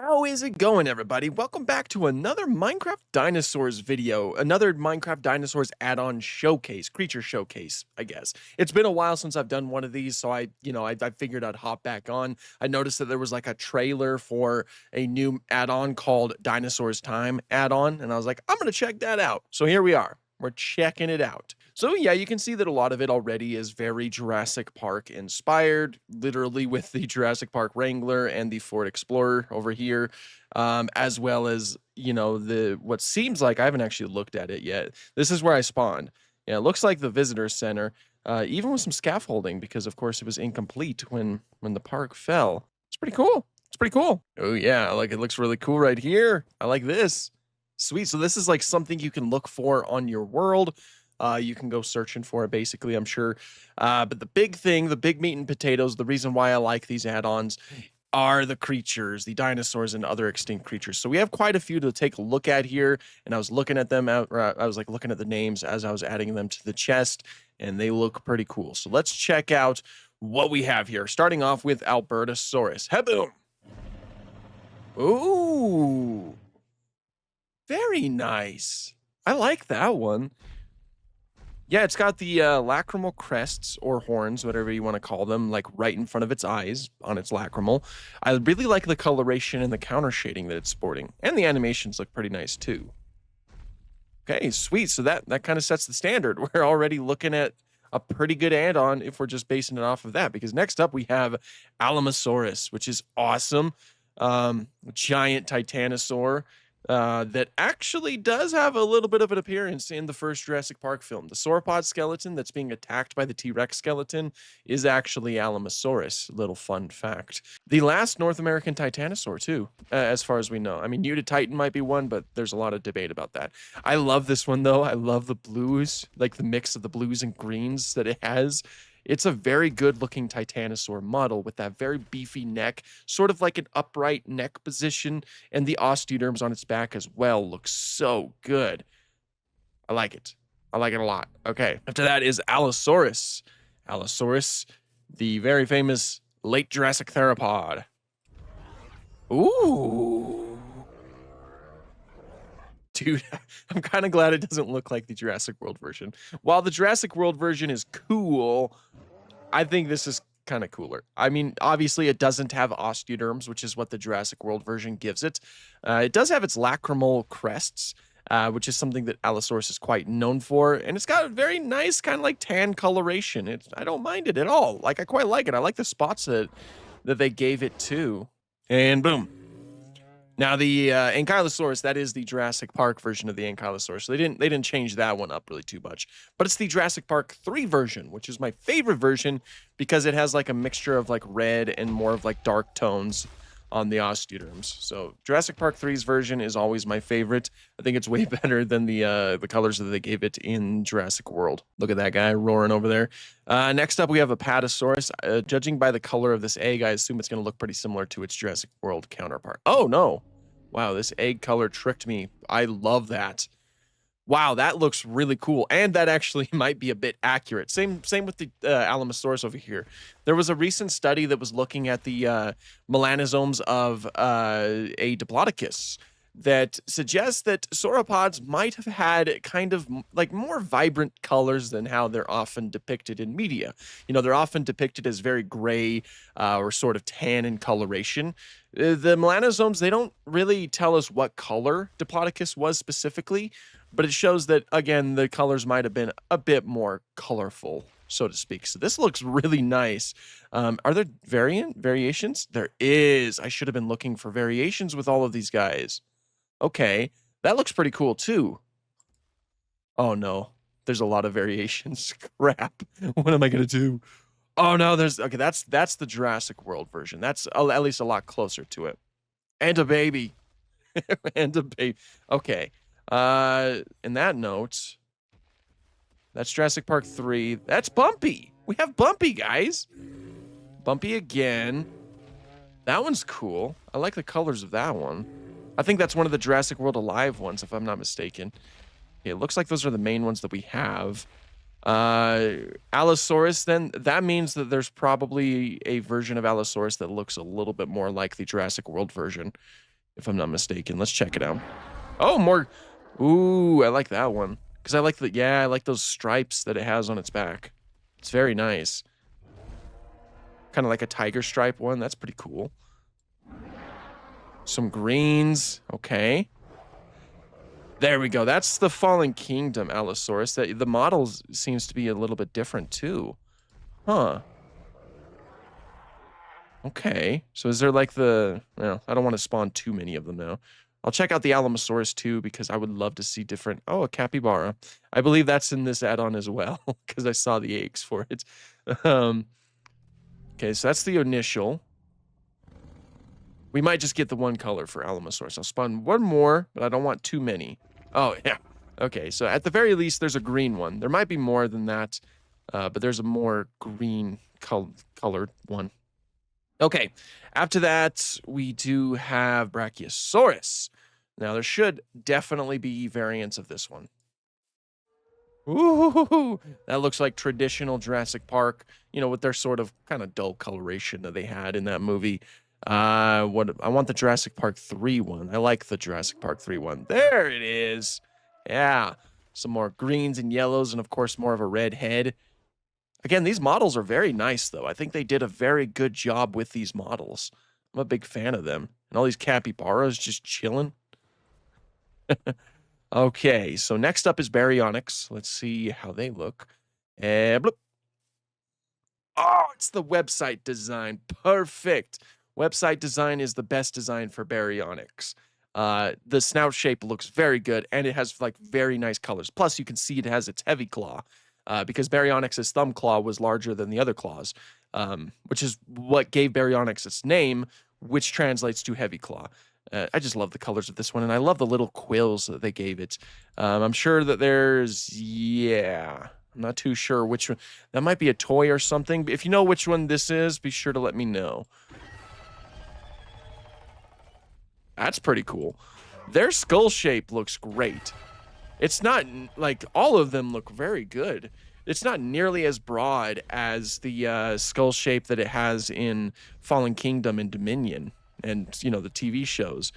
How is it going, everybody? Welcome back to another Minecraft Dinosaurs video, another Minecraft Dinosaurs add-on showcase, creature showcase, I guess. It's been a while since I've done one of these, so I figured I'd hop back on. I noticed that there was like a trailer for a new add-on called Dinosaurs Time add-on, and I was like, I'm gonna check that out. So here we are. We're checking it out. So yeah, you can see that a lot of it already is very Jurassic Park inspired, literally with the Jurassic Park Wrangler and the Ford Explorer over here, as well as, the what seems like, I haven't actually looked at it yet. This is where I spawned. Yeah, it looks like the visitor center, even with some scaffolding, because of course it was incomplete when the park fell. It's pretty cool. It's pretty cool. Oh yeah, like it looks really cool right here. I like this. Sweet. So this is like something you can look for on your world. You can go searching for it, basically, I'm sure. But the big thing, the big meat and potatoes, the reason why I like these add-ons are the creatures, the dinosaurs and other extinct creatures. So we have quite a few to take a look at here. And I was looking at them out, I was like looking at the names as I was adding them to the chest, and they look pretty cool. So let's check out what we have here. Starting off with Albertosaurus. Haboom! Ooh, very nice. I like that one. Yeah, it's got the lacrimal crests or horns, whatever you want to call them, like right in front of its eyes on its lacrimal. I really like the coloration and the counter shading that it's sporting, and the animations look pretty nice too. Okay, sweet. So that kind of sets the standard. We're already looking at a pretty good add-on if we're just basing it off of that. Because next up we have Alamosaurus, which is awesome. Giant titanosaur that actually does have a little bit of an appearance in the first Jurassic Park film. The sauropod skeleton that's being attacked by the T-Rex skeleton is actually Alamosaurus. Little fun fact. The last North American titanosaur, too, as far as we know. I mean, Titan might be one, but there's a lot of debate about that. I love this one, though. I love the blues, like the mix of the blues and greens that it has. It's a very good looking titanosaur model with that very beefy neck, sort of like an upright neck position, and the osteoderms on its back as well look so good. I like it. I like it a lot. Okay, after that is Allosaurus. Allosaurus, the very famous late Jurassic theropod. Ooh. Dude, I'm kind of glad it doesn't look like the Jurassic World version. While the Jurassic World version is cool, I think this is kind of cooler. I mean, obviously it doesn't have osteoderms, which is what the Jurassic World version gives it. It does have its lacrimal crests, which is something that Allosaurus is quite known for, and it's got a very nice kind of like tan coloration. I don't mind it at all. Like, I quite like it. I like the spots that they gave it too. And boom. Now the Ankylosaurus, that is the Jurassic Park version of the Ankylosaurus. So they didn't change that one up really too much. But it's the Jurassic Park 3 version, which is my favorite version because it has like a mixture of like red and more of like dark tones on the osteoderms. So Jurassic Park 3's version is always my favorite. I think it's way better than the colors that they gave it in Jurassic World. Look at that guy roaring over there. Next up, we have Apatosaurus. Judging by the color of this egg, I assume it's going to look pretty similar to its Jurassic World counterpart. Oh, no. Wow, this egg color tricked me. I love that. Wow, that looks really cool. And that actually might be a bit accurate. Same with the Alamosaurus over here. There was a recent study that was looking at the melanosomes of a Diplodocus that suggests that sauropods might have had kind of like more vibrant colors than how they're often depicted in media. You know, they're often depicted as very gray or sort of tan in coloration. The melanosomes, they don't really tell us what color Diplodocus was specifically, but it shows that, again, the colors might have been a bit more colorful, so to speak. So this looks really nice. Are there variations? There is. I should have been looking for variations with all of these guys. Okay, that looks pretty cool too. Oh no, there's a lot of variations. Crap. What am I gonna do? Oh no, okay, that's the Jurassic World version. That's at least a lot closer to it. And a baby. And a baby. Okay. In that note, that's Jurassic Park 3. That's Bumpy. We have Bumpy, guys. Bumpy again. That one's cool. I like the colors of that one. I think that's one of the Jurassic World Alive ones, if I'm not mistaken. Yeah, it looks like those are the main ones that we have. Allosaurus, then, that means that there's probably a version of Allosaurus that looks a little bit more like the Jurassic World version. if I'm not mistaken. Let's check it out. Oh, more. Ooh, I like that one. Because I like I like those stripes that it has on its back. It's very nice. Kind of like a tiger stripe one. That's pretty cool. Some greens. Okay. There we go. That's the Fallen Kingdom Allosaurus. The model seems to be a little bit different too. Huh. Okay. So is there like I don't want to spawn too many of them now. I'll check out the Alamosaurus too because I would love to see different. Oh, a capybara. I believe that's in this add-on as well because I saw the eggs for it. Okay, so that's the initial. We might just get the one color for Alamosaurus. I'll spawn one more, but I don't want too many. Oh, yeah. Okay, so at the very least, there's a green one. There might be more than that, but there's a more green colored one. Okay, after that, we do have Brachiosaurus. Now, there should definitely be variants of this one. Ooh, that looks like traditional Jurassic Park, with their sort of kind of dull coloration that they had in that movie. I want the Jurassic Park 3 one. I like the Jurassic Park 3 one. There it is. Yeah, some more greens and yellows, and of course, more of a red head. Again, these models are very nice, though. I think they did a very good job with these models. I'm a big fan of them. And all these capybaras just chilling. Okay, so next up is Baryonyx. Let's see how they look. Bloop. Oh, it's the website design. Perfect. Website design is the best design for Baryonyx. The snout shape looks very good, and it has like very nice colors. Plus, you can see it has its heavy claw. Because Baryonyx's thumb claw was larger than the other claws, which is what gave Baryonyx its name, which translates to heavy claw. I just love the colors of this one, and I love the little quills that they gave it. I'm sure that I'm not too sure which one. That might be a toy or something. If you know which one this is, be sure to let me know. That's pretty cool. Their skull shape looks great. It's not like all of them look very good. It's not nearly as broad as the skull shape that it has in Fallen Kingdom and Dominion and, the TV shows.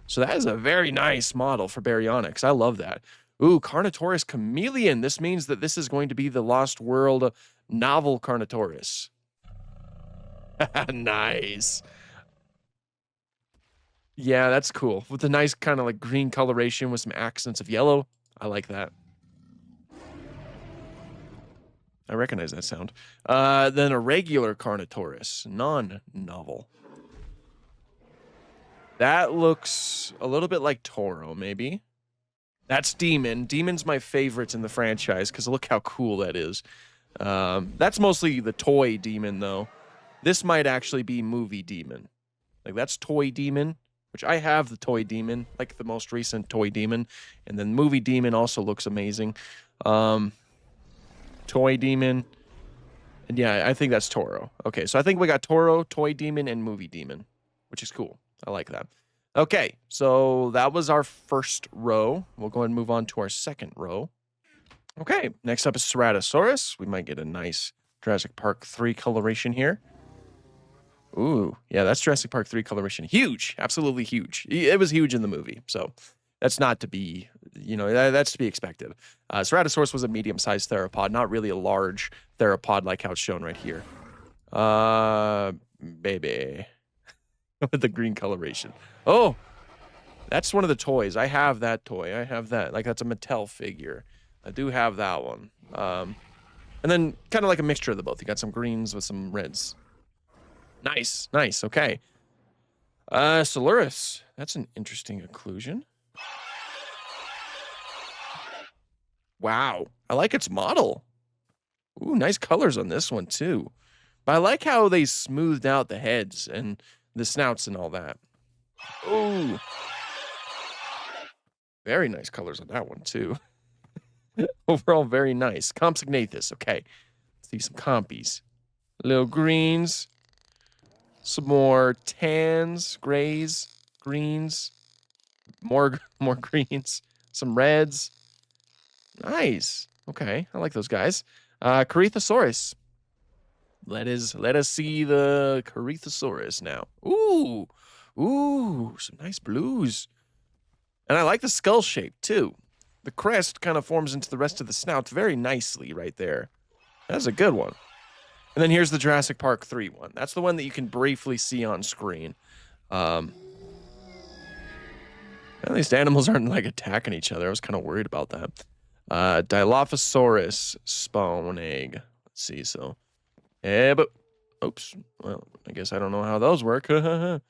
So that is a very nice model for Baryonyx. I love that. Ooh, Carnotaurus Chameleon. This means that this is going to be the Lost World novel Carnotaurus. Nice. Yeah, that's cool. With the nice kind of like green coloration with some accents of yellow. I like that. I recognize that sound. Then a regular Carnotaurus, non-novel. That looks a little bit like Toro, maybe. That's Demon. Demon's my favorite in the franchise because look how cool that is. That's mostly the toy Demon, though. This might actually be movie Demon. Like, that's toy Demon, which I have the toy Demon, like the most recent toy Demon. And then movie Demon also looks amazing. Toy Demon. And yeah, I think that's Toro. Okay, so I think we got Toro, Toy Demon, and Movie Demon, which is cool. I like that. Okay, so that was our first row. We'll go ahead and move on to our second row. Okay, next up is Ceratosaurus. We might get a nice Jurassic Park 3 coloration here. Ooh, yeah, that's Jurassic Park 3 coloration. Huge, absolutely huge. It was huge in the movie, so that's not to be, that's to be expected. Ceratosaurus was a medium-sized theropod, not really a large theropod like how it's shown right here. Baby. With the green coloration. Oh, that's one of the toys. I have that toy. I have that. Like, that's a Mattel figure. I do have that one. And then kind of like a mixture of the both. You got some greens with some reds. Nice, nice. Okay. Solaris. That's an interesting occlusion. Wow. I like its model. Ooh, nice colors on this one, too. But I like how they smoothed out the heads and the snouts and all that. Ooh. Very nice colors on that one, too. Overall, very nice. Compsognathus. Okay. Let's see some compies. Little greens. Some more tans, grays, greens. More greens. Some reds. Nice. Okay. I like those guys. Corythosaurus. Let us see the Corythosaurus now. Ooh. Ooh, some nice blues. And I like the skull shape, too. The crest kind of forms into the rest of the snout very nicely right there. That's a good one. And then here's the Jurassic Park 3 one. That's the one that you can briefly see on screen. At least animals aren't, like, attacking each other. I was kind of worried about that. Dilophosaurus spawn egg. Let's see, so... but... Oops. Well, I guess I don't know how those work. So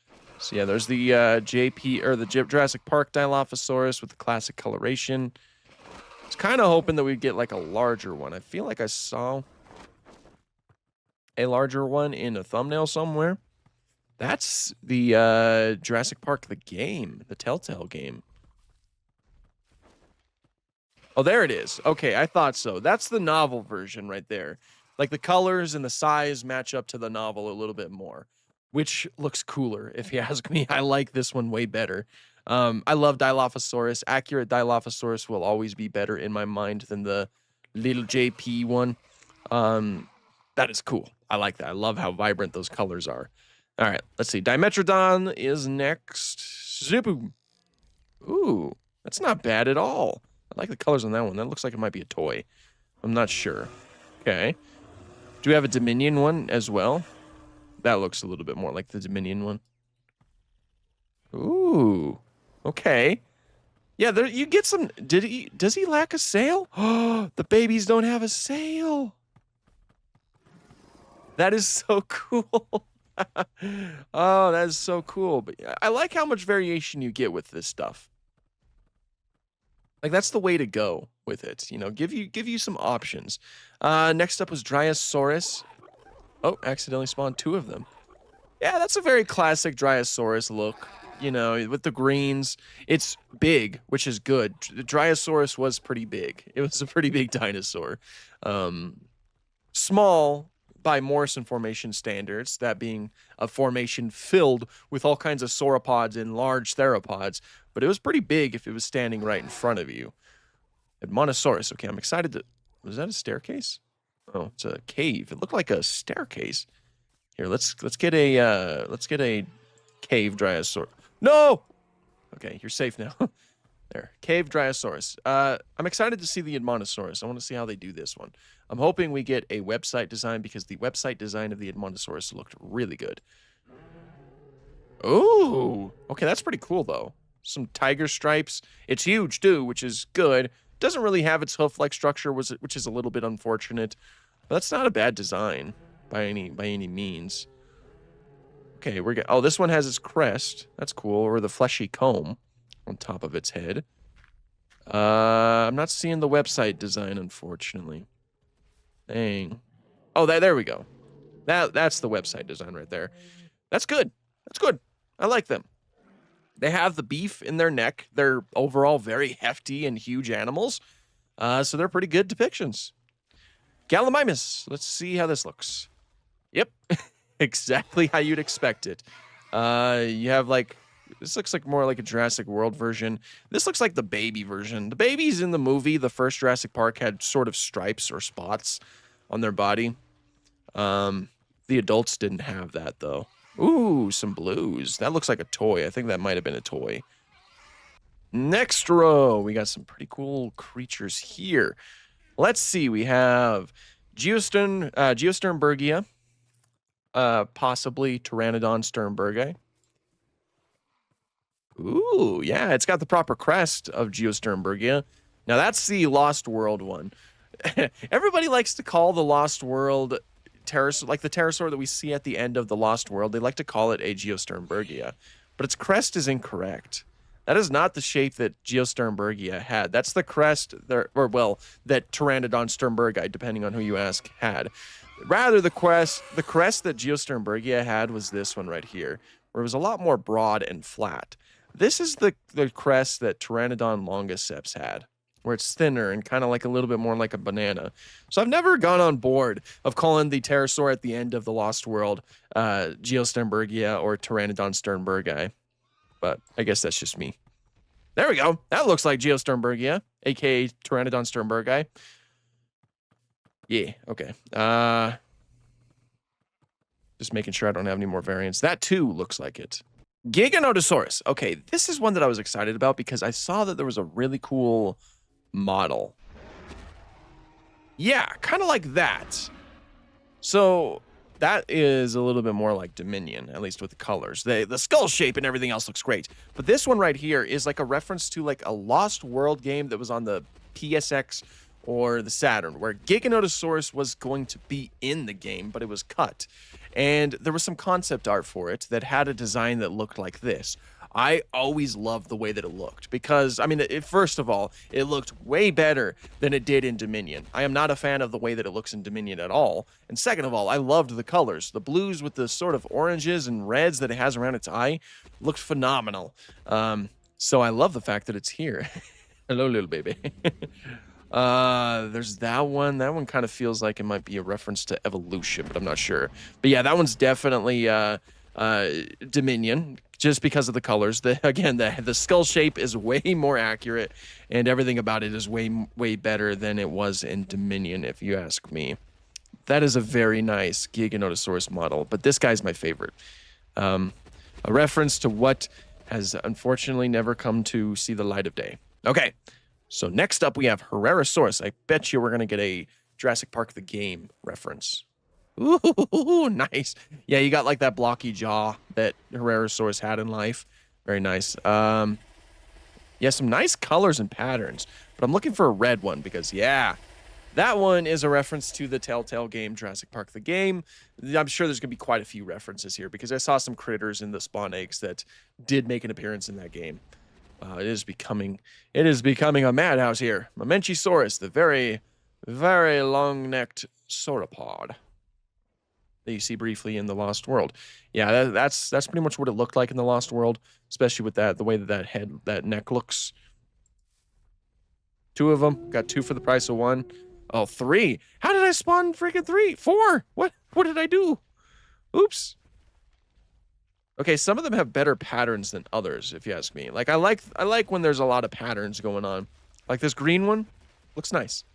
yeah, there's the the Jurassic Park Dilophosaurus with the classic coloration. I was kind of hoping that we'd get like a larger one. I feel like I saw a larger one in a thumbnail somewhere. That's the Jurassic Park the game, the Telltale game. Oh, there it is. Okay, I thought so. That's the novel version right there. Like, the colors and the size match up to the novel a little bit more, which looks cooler, if you ask me. I like this one way better. I love Dilophosaurus. Accurate Dilophosaurus will always be better in my mind than the little JP one. That is cool. I like that. I love how vibrant those colors are. All right, let's see. Dimetrodon is next. Zipu. Ooh, that's not bad at all. I like the colors on that one. That looks like it might be a toy. I'm not sure. Okay. Do we have a Dominion one as well? That looks a little bit more like the Dominion one. Ooh. Okay. Yeah, there you get some. Does he lack a sail? Oh, the babies don't have a sail. That is so cool. Oh, that is so cool. But I like how much variation you get with this stuff. Like, that's the way to go with it. You know, give you some options. Next up was Dryosaurus. Oh, accidentally spawned 2 of them. Yeah, that's a very classic Dryosaurus look. You know, with the greens. It's big, which is good. The Dryosaurus was pretty big. It was a pretty big dinosaur. Small by Morrison formation standards, that being a formation filled with all kinds of sauropods and large theropods, but it was pretty big if it was standing right in front of you. Edmontosaurus. Okay, I'm excited to... Was that a staircase? Oh, it's a cave. It looked like a staircase. Here, let's get a cave Dryosaurus. No! Okay, you're safe now. There, cave Dryosaurus. I'm excited to see the Edmontosaurus. I want to see how they do this one. I'm hoping we get a website design because the website design of the Edmontosaurus looked really good. Ooh, okay, that's pretty cool though. Some tiger stripes. It's huge too, which is good. Doesn't really have its hoof-like structure, which is a little bit unfortunate. But that's not a bad design by any means. Okay, oh, this one has its crest. That's cool, or the fleshy comb on top of its head. I'm not seeing the website design, unfortunately. Dang. Oh, there we go. That's the website design right there. That's good. That's good. I like them. They have the beef in their neck. They're overall very hefty and huge animals. So they're pretty good depictions. Gallimimus. Let's see how this looks. Yep. Exactly how you'd expect it. You have like... This looks like more like a Jurassic World version. This looks like the baby version. The babies in the movie, the first Jurassic Park, had sort of stripes or spots on their body. The adults didn't have that, though. Ooh, some blues. That looks like a toy. I think that might have been a toy. Next row, we got some pretty cool creatures here. Let's see. We have Geosternbergia, possibly Pteranodon sternbergi. Ooh, yeah, it's got the proper crest of Geosternbergia. Now, that's the Lost World one. Everybody likes to call the Lost World pterosaur, like the pterosaur that we see at the end of the Lost World. They like to call it a Geosternbergia, but its crest is incorrect. That is not the shape that Geosternbergia had. That's the crest, that Pteranodon sternbergi, depending on who you ask, had. Rather, the crest that Geosternbergia had was this one right here, where it was a lot more broad and flat. This is the crest that Pteranodon longiceps had, where it's thinner and kind of like a little bit more like a banana. So I've never gone on board of calling the pterosaur at the end of the Lost World Geosternbergia or Pteranodon sternbergi, but I guess that's just me. There we go. That looks like Geosternbergia, aka Pteranodon sternbergi. Yeah, okay. Just making sure I don't have any more variants. That too looks like it. Giganotosaurus. Okay, this is one that I was excited about because I saw that there was a really cool model. Yeah, kind of like that. So that is a little bit more like Dominion, at least with the colors. The skull shape and everything else looks great. But this one right here is like a reference to like a Lost World game that was on the PSX or the Saturn, where Giganotosaurus was going to be in the game, but it was cut. And there was some concept art for it that had a design that looked like this. I always loved the way that it looked because, I mean, first of all, it looked way better than it did in Dominion. I am not a fan of the way that it looks in Dominion at all. And second of all, I loved the colors. The blues with the sort of oranges and reds that it has around its eye looked phenomenal. So I love the fact that it's here. Hello, little baby. There's that one. That one kind of feels like it might be a reference to evolution, but I'm not sure. But yeah, that one's definitely Dominion, just because of the colors. The skull shape is way more accurate, and everything about it is way better than it was in Dominion, if you ask me. That is a very nice Giganotosaurus model, but this guy's my favorite. A reference to what has unfortunately never come to see the light of day. Okay, so next up we have Herrerasaurus. I bet you we're gonna get a Jurassic Park the game reference. Ooh, nice. Yeah, you got like that blocky jaw that Herrerasaurus had in life. Very nice. Yeah, some nice colors and patterns. But I'm looking for a red one because, yeah, that one is a reference to the Telltale game, Jurassic Park the game. I'm sure there's going to be quite a few references here because I saw some critters in the spawn eggs that did make an appearance in that game. It is becoming a madhouse here. Mamenchisaurus, the very, very long-necked sauropod that you see briefly in the Lost World. Yeah, that's pretty much what it looked like in the Lost World, especially with the way that neck looks. 2 of them, got 2 for the price of 1. Oh, 3. How did I spawn freaking 3? 4. What did I do? Oops. Okay, some of them have better patterns than others, if you ask me. Like I like when there's a lot of patterns going on. Like this green one looks nice.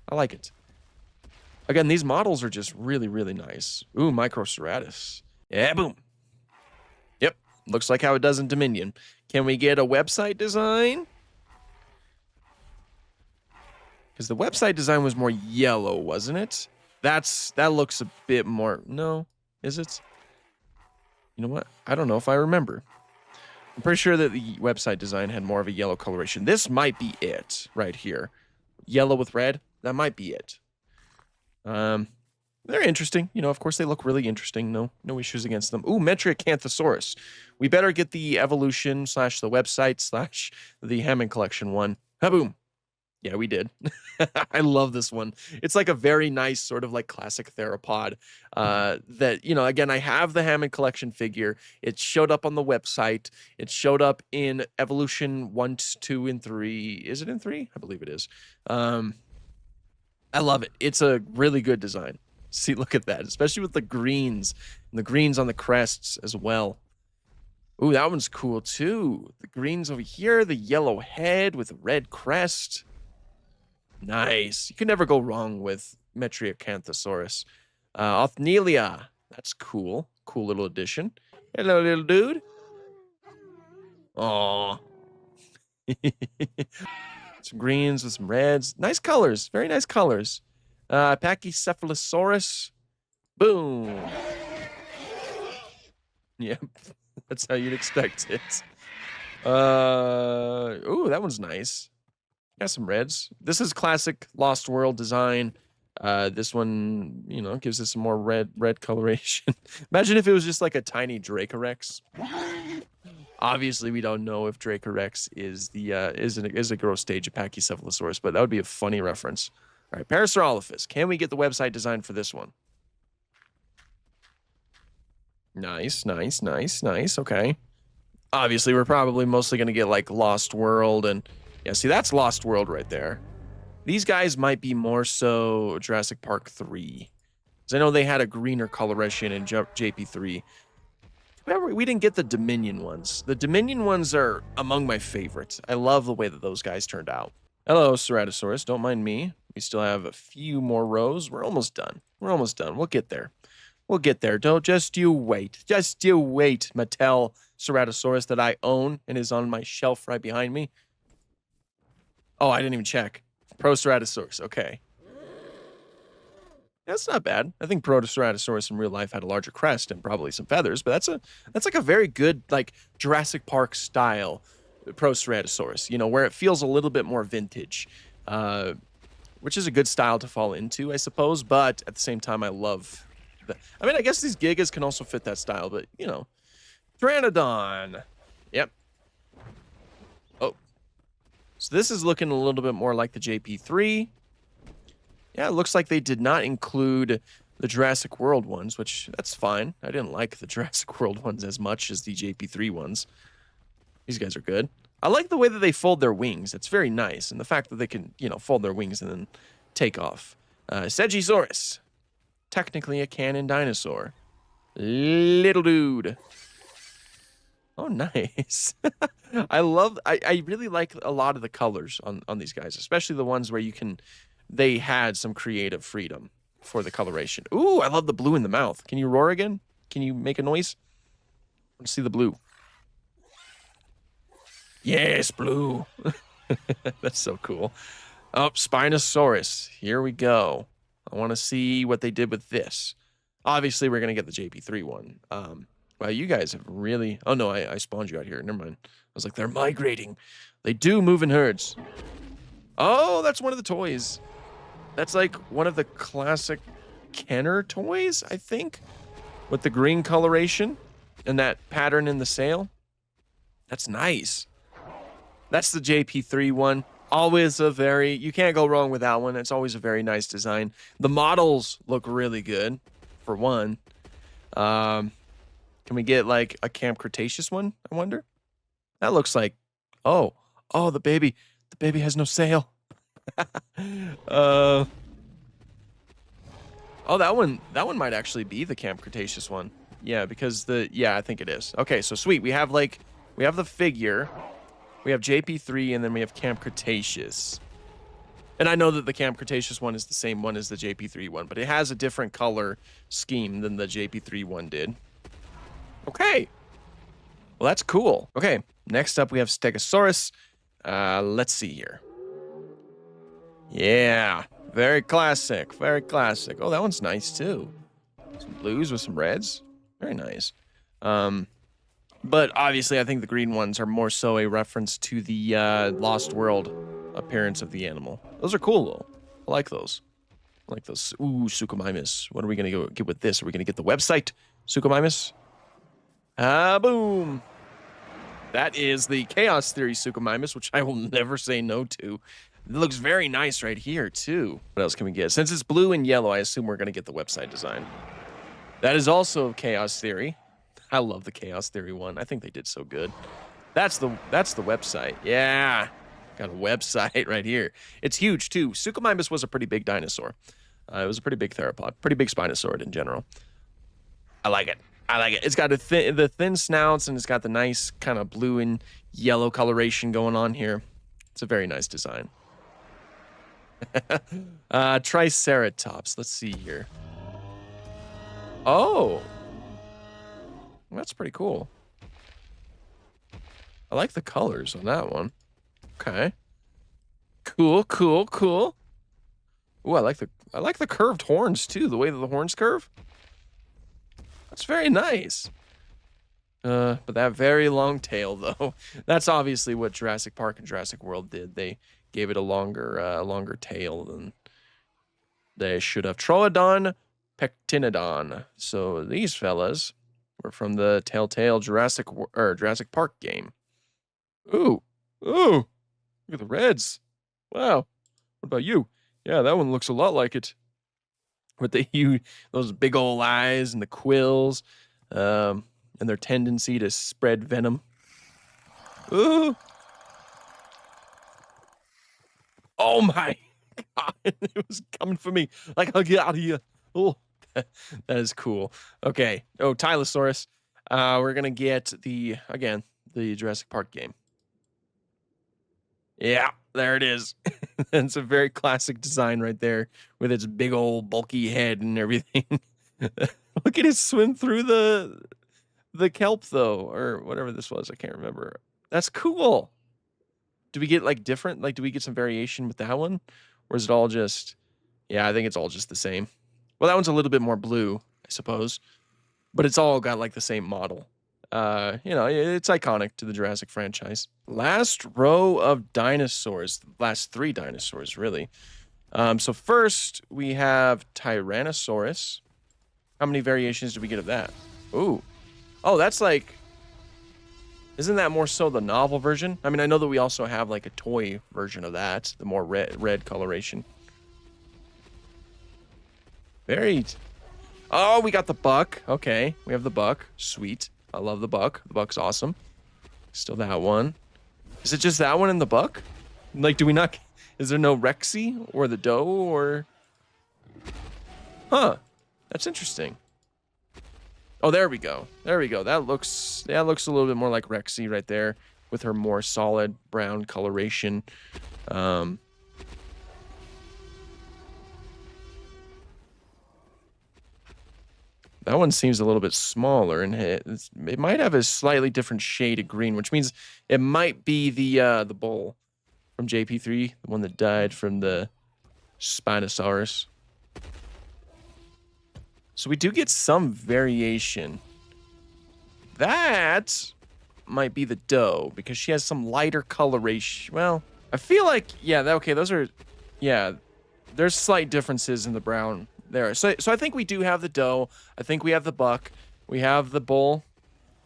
I like it. Again, these models are just really, really nice. Ooh, Microceratus. Yeah, boom. Yep, looks like how it does in Dominion. Can we get a website design? Because the website design was more yellow, wasn't it? That looks a bit more... No, is it? You know what? I don't know if I remember. I'm pretty sure that the website design had more of a yellow coloration. This might be it right here. Yellow with red. That might be it. They're interesting. You know, of course, they look really interesting. No issues against them. Ooh, Metriacanthosaurus. We better get the evolution / the website / the Hammond collection one. Ha-boom. Yeah, we did. I love this one. It's like a very nice sort of like classic theropod that, you know, again, I have the Hammond collection figure. It showed up on the website. It showed up in Evolution 1, 2, and 3. Is it in 3? I believe it is. I love it. It's a really good design. See, look at that, especially with the greens and the greens on the crests as well. Ooh, that one's cool too. The greens over here, the yellow head with a red crest. Nice. You can never go wrong with Metriacanthosaurus. Othnielia. That's cool. Cool little addition. Hello, little dude. Aww. Some greens with some reds. Nice colors. Very nice colors. Pachycephalosaurus. Boom. Yep. That's how you'd expect it. Ooh, that one's nice. Got some reds. This is classic Lost World design. This one, you know, gives us some more red coloration. Imagine if it was just like a tiny Dracorex. Obviously, we don't know if Dracorex is a growth stage of Pachycephalosaurus, but that would be a funny reference. All right, Parasaurolophus. Can we get the website design for this one? Nice. Okay. Obviously, we're probably mostly going to get like Lost World and... Yeah, see, that's Lost World right there. These guys might be more so Jurassic Park 3. Because I know they had a greener coloration in JP3. We didn't get the Dominion ones. The Dominion ones are among my favorites. I love the way that those guys turned out. Hello, Ceratosaurus. Don't mind me. We still have a few more rows. We're almost done. We'll get there. We'll get there. Don't just you wait. Just you wait, Mattel Ceratosaurus that I own and is on my shelf right behind me. Oh, I didn't even check. Pro Ceratosaurus. Okay. That's not bad. I think Protoceratosaurus in real life had a larger crest and probably some feathers, but that's like a very good like Jurassic Park style Proceratosaurus, you know, where it feels a little bit more vintage. Which is a good style to fall into, I suppose, but at the same time I love I mean, I guess these Gigas can also fit that style, but you know. Pteranodon. Yep. Oh. So this is looking a little bit more like the JP3. Yeah, it looks like they did not include the Jurassic World ones, which that's fine. I didn't like the Jurassic World ones as much as the JP3 ones. These guys are good. I like the way that they fold their wings. It's very nice. And the fact that they can, you know, fold their wings and then take off. Stegosaurus. Technically a canon dinosaur. Little dude. Oh, nice. I really like a lot of the colors on these guys, especially the ones where they had some creative freedom for the coloration. Ooh, I love the blue in the mouth. Can you roar again? Can you make a noise? Let's see the blue. Yes, blue. That's so cool. Oh, Spinosaurus. Here we go. I want to see what they did with this. Obviously, we're going to get the JP3 one. Wow, you guys have really... Oh, no, I spawned you out here. Never mind. I was like, they're migrating. They do move in herds. Oh, that's one of the toys. That's like one of the classic Kenner toys, I think. With the green coloration and that pattern in the sail. That's nice. That's the JP3 one. Always you can't go wrong with that one. It's always a very nice design. The models look really good, for one. Can we get like a Camp Cretaceous one, I wonder? That looks like, oh, the baby has no sail. Oh, that one might actually be the Camp Cretaceous one. Yeah, because I think it is. Okay, so sweet. We have the figure. We have JP3, and then we have Camp Cretaceous. And I know that the Camp Cretaceous one is the same one as the JP3 one, but it has a different color scheme than the JP3 one did. Okay. Well, that's cool. Okay, next up we have Stegosaurus. Let's see here. Yeah, very classic, very classic. Oh, that one's nice too. Some blues with some reds. Very nice. But obviously, I think the green ones are more so a reference to the Lost World appearance of the animal. Those are cool, though. I like those. I like those. Ooh, Suchomimus. What are we going to get with this? Are we going to get the website, Suchomimus? Boom. That is the Chaos Theory Suchomimus, which I will never say no to. It looks very nice right here, too. What else can we get? Since it's blue and yellow, I assume we're going to get the website design. That is also Chaos Theory. I love the Chaos Theory one. I think they did so good. That's the website. Yeah. Got a website right here. It's huge, too. Suchomimus was a pretty big dinosaur. It was a pretty big theropod. Pretty big Spinosaurid in general. I like it. I like it. It's got the thin snouts, and it's got the nice kind of blue and yellow coloration going on here. It's a very nice design. Triceratops. Let's see here. Oh. That's pretty cool. I like the colors on that one. Okay. Cool, cool, cool. Ooh, I like the curved horns too, the way that the horns curve. That's very nice. But that very long tail though. That's obviously what Jurassic Park and Jurassic World did. They gave it a longer tail than they should have. Troodon, Pectinodon. So these fellas were from the Telltale Jurassic Park game. Ooh. Look at the reds. Wow. What about you? Yeah, that one looks a lot like it. With those big old eyes and the quills, and their tendency to spread venom. Ooh. Oh my God. It was coming for me. Like, I'll get out of here. Oh. That is cool. Okay. Oh, Tylosaurus. We're gonna get the Jurassic Park game. Yeah, there it is. It's a very classic design right there with its big old bulky head and everything. Look at it swim through the kelp though, or whatever this was. I can't remember. That's cool. Do we get like different? Like, do we get some variation with that one, or is it all just? Yeah, I think it's all just the same. Well, that one's a little bit more blue, I suppose, but it's all got like the same model. You know, it's iconic to the Jurassic franchise. Last row of dinosaurs, last 3 dinosaurs, really. So first we have Tyrannosaurus. How many variations do we get of that? Ooh. Oh, that's like, isn't that more so the novel version? I mean, I know that we also have like a toy version of that, the more red coloration. Very. Oh, we got the buck. Okay, we have the buck. Sweet. I love the buck. The buck's awesome. Still that one. Is it just that one and the buck? Like, do we not? Is there no Rexy or the doe or? Huh. That's interesting. Oh, there we go. There we go. That looks a little bit more like Rexy right there with her more solid brown coloration. That one seems a little bit smaller, and it might have a slightly different shade of green, which means it might be the bull from JP3, the one that died from the Spinosaurus. So we do get some variation. That might be the doe because she has some lighter coloration. Well, I feel like, yeah, okay, those are, yeah, there's slight differences in the brown there. So I think we do have the doe. I think we have the buck. We have the bull,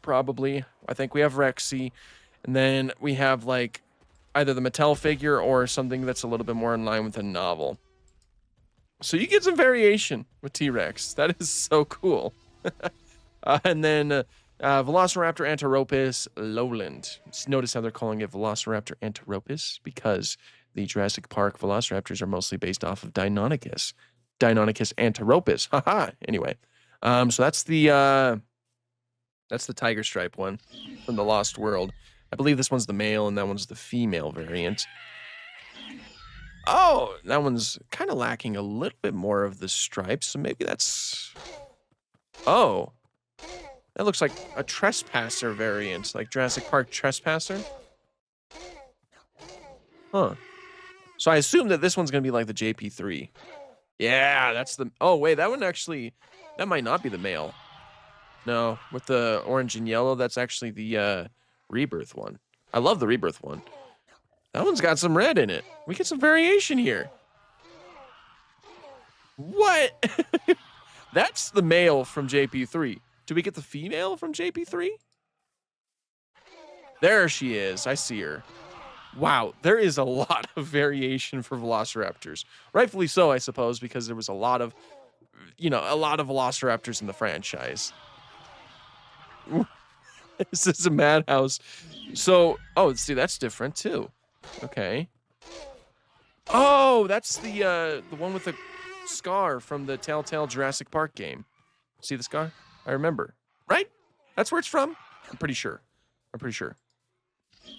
probably. I think we have Rexy. And then we have like either the Mattel figure or something that's a little bit more in line with the novel. So you get some variation with T-Rex. That is so cool. And then Velociraptor Anteropus Lowland. Just notice how they're calling it Velociraptor Anteropus because the Jurassic Park Velociraptors are mostly based off of Deinonychus. Deinonychus Anteropus. Haha. Anyway, so that's the tiger stripe one from the Lost World. I believe this one's the male and that one's the female variant. Oh, that one's kind of lacking a little bit more of the stripes, so maybe that's... Oh, that looks like a Trespasser variant, like Jurassic Park Trespasser. Huh. So I assume that this one's going to be like the JP3. Yeah, that's the... Oh, wait, that one actually... That might not be the male. No, with the orange and yellow, that's actually the Rebirth one. I love the Rebirth one. That one's got some red in it. We get some variation here. What? That's the male from JP3. Do we get the female from JP3? There she is. I see her. Wow, there is a lot of variation for Velociraptors. Rightfully so, I suppose, because there was a lot of, a lot of Velociraptors in the franchise. This is a madhouse. So, oh, see, that's different too. Okay. Oh, that's the one with the scar from the Telltale Jurassic Park game. See the scar? I remember. Right? That's where it's from? I'm pretty sure.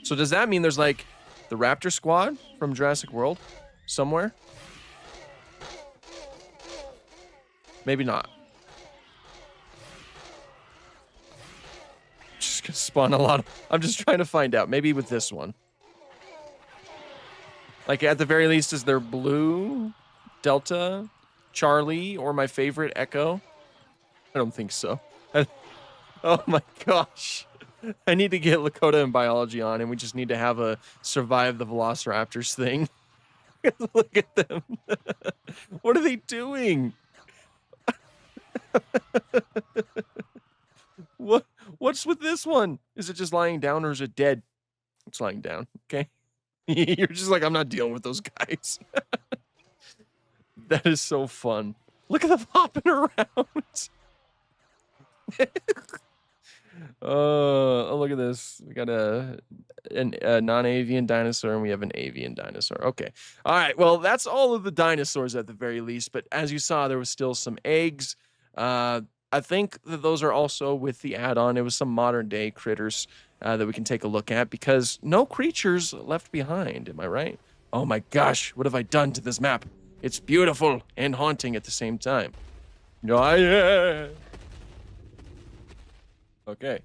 So does that mean there's like the Raptor Squad from Jurassic World somewhere? Maybe not. Just gonna spawn a lot of... I'm just trying to find out. Maybe with this one. Like, at the very least, is there Blue, Delta, Charlie, or my favorite, Echo? I don't think so. Oh my gosh. I need to get Lakota and biology on, and we just need to have a survive the Velociraptors thing. Look at them. What are they doing? What's with this one? Is it just lying down or is it dead? It's lying down, okay? You're just like, I'm not dealing with those guys. That is so fun. Look at them hopping around. Oh, look at this. We got a non-avian dinosaur and we have an avian dinosaur. Okay. All right. Well, that's all of the dinosaurs at the very least. But as you saw, there was still some eggs. I think that those are also with the add-on. It was some modern day critters that we can take a look at because no creatures left behind. Am I right? Oh my gosh. What have I done to this map? It's beautiful and haunting at the same time. Oh, yeah. Okay.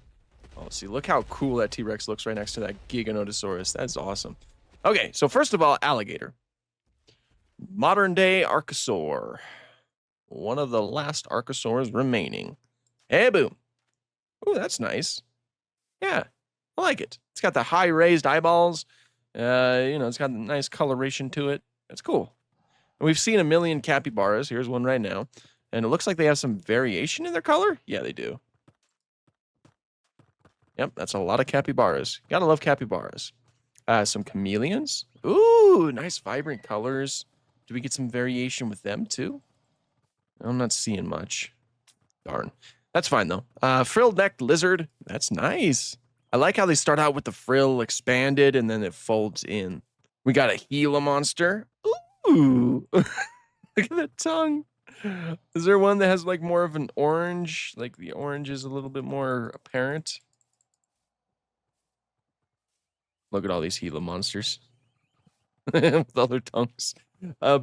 Oh, see, look how cool that T-Rex looks right next to that Giganotosaurus. That's awesome. Okay, so first of all, alligator. Modern day Archosaur. One of the last Archosaurs remaining. Hey, boom. Ooh, that's nice. Yeah, I like it. It's got the high raised eyeballs. It's got a nice coloration to it. That's cool. And we've seen a million capybaras. Here's one right now. And it looks like they have some variation in their color. Yeah, they do. Yep, that's a lot of capybaras. Gotta love capybaras. Some chameleons. Ooh, nice vibrant colors. Do we get some variation with them too? I'm not seeing much. Darn. That's fine though. Frilled-necked lizard. That's nice. I like how they start out with the frill expanded and then it folds in. We got a Gila monster. Ooh. Look at that tongue. Is there one that has like more of an orange? Like the orange is a little bit more apparent. Look at all these Gila monsters with all their tongues.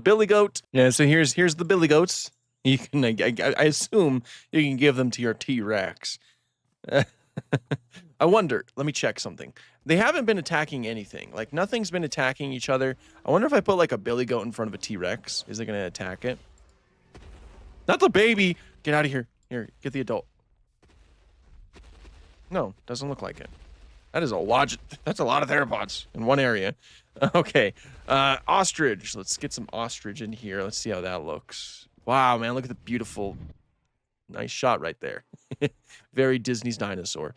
Billy goat. Yeah, so here's the billy goats. You can, I assume you can give them to your T-Rex. I wonder, let me check something. They haven't been attacking anything. Like, nothing's been attacking each other. I wonder if I put, like, a billy goat in front of a T-Rex. Is it going to attack it? Not the baby! Get out of here. Here, get the adult. No, doesn't look like it. That is a lot. That's a lot of theropods in one area. Okay. Ostrich. Let's get some ostrich in here. Let's see how that looks. Wow, man, look at the beautiful... Nice shot right there. Very Disney's dinosaur.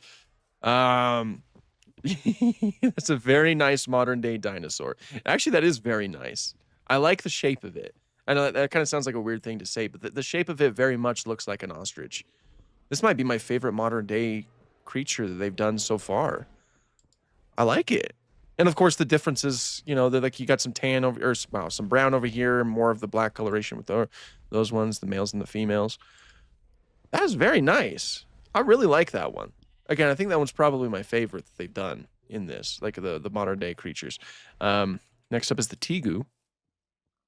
That's a very nice modern day dinosaur. Actually, that is very nice. I like the shape of it. I know that kind of sounds like a weird thing to say, but the shape of it very much looks like an ostrich. This might be my favorite modern day creature that they've done so far. I like it. And of course, the difference is, they're like you got some tan over, or wow, some brown over here, more of the black coloration with those ones, the males and the females. That is very nice. I really like that one. Again, I think that one's probably my favorite that they've done in this, like the modern day creatures. Next up is the Tegu.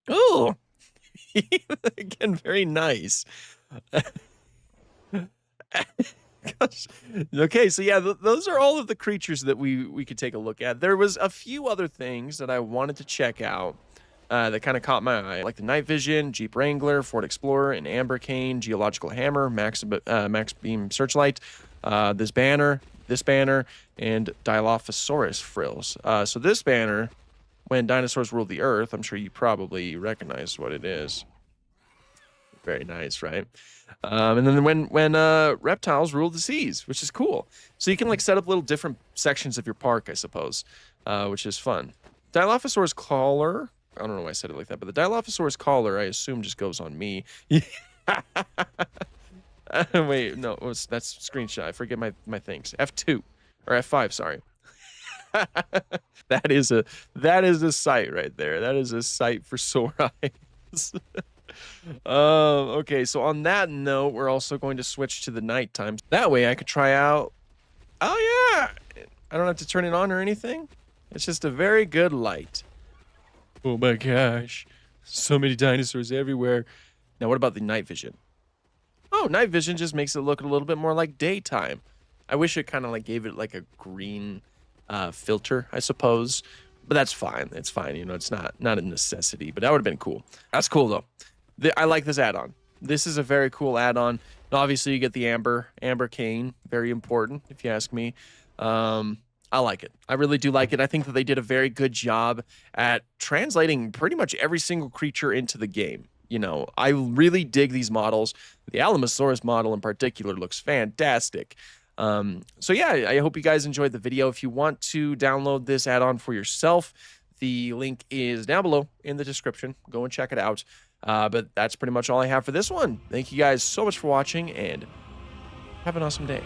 Oh, again, very nice. Gosh. Okay, so yeah, those are all of the creatures that we could take a look at. There was a few other things that I wanted to check out that kind of caught my eye, like the Night Vision, Jeep Wrangler, Ford Explorer, an Amber Cane, Geological Hammer, Max Beam Searchlight, this banner, and Dilophosaurus frills. So this banner, when dinosaurs ruled the earth, I'm sure you probably recognize what it is. Very nice, right? And then when reptiles ruled the seas, which is cool. So you can like set up little different sections of your park, I suppose, which is fun. Dilophosaurus collar. I don't know why I said it like that, but the Dilophosaurus collar, I assume, just goes on me. Wait, no, that's screenshot. I forget my things. F2 or F5, sorry. That is a sight right there. That is a sight for sore eyes. Okay, so on that note, we're also going to switch to the nighttime. That way I could try out. Oh yeah, I don't have to turn it on or anything. It's just a very good light. Oh my gosh, so many dinosaurs everywhere. Now what about the night vision? Oh, night vision just makes it look a little bit more like daytime. I wish it kind of like gave it like a green filter, I suppose. But that's fine. It's fine. It's not a necessity, but that would have been cool. That's cool though. I like this add-on. This is a very cool add-on. Obviously, you get the Amber Cane. Very important, if you ask me. I like it. I really do like it. I think that they did a very good job at translating pretty much every single creature into the game. I really dig these models. The Alamosaurus model in particular looks fantastic. So yeah, I hope you guys enjoyed the video. If you want to download this add-on for yourself, the link is down below in the description. Go and check it out. But that's pretty much all I have for this one. Thank you guys so much for watching, and have an awesome day.